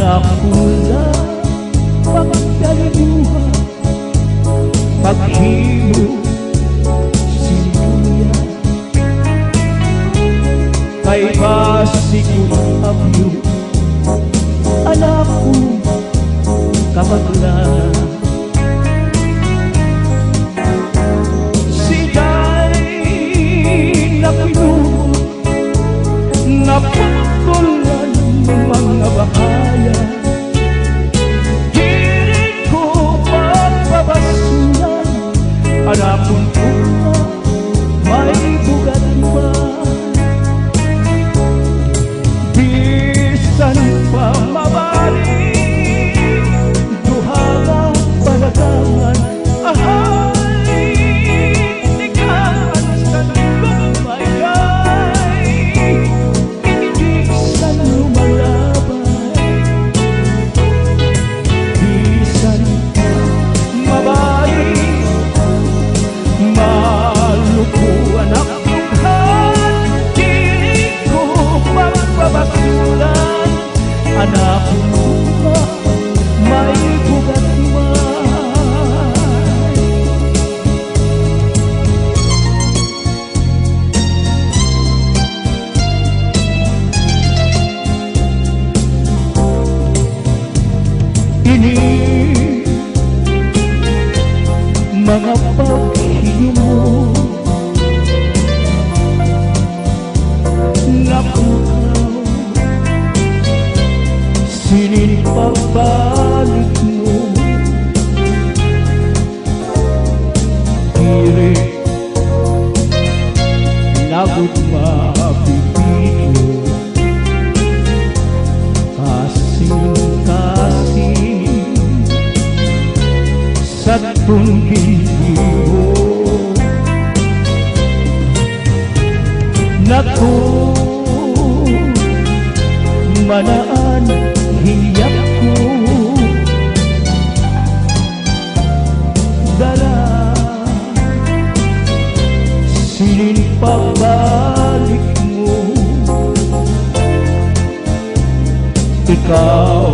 anak pula pagdalibuha, paghimo sinuya, kay basikong abyo, anak ko kapagla. Sigay na pinunod, naputulan ng mga bahaya, hirit ko pagpapasulan, anapon ko na may bugat pa. Bisan pa mabalik, duha panagangan, ahay, tigaan sa lumayay, inigisan lumalabay. Bisan pa mabalik, malukuan ang lughan, hirit ko pagpapasulan, anak mo may bugat man. Ini mga paghihimo na pukaw, sinin pagbalik mo, kiri lagot mabibigyo, kasing-kasing sa tunggiliho. Naku, manaan hiyak ko, dala sinin pagbalik mo, ikaw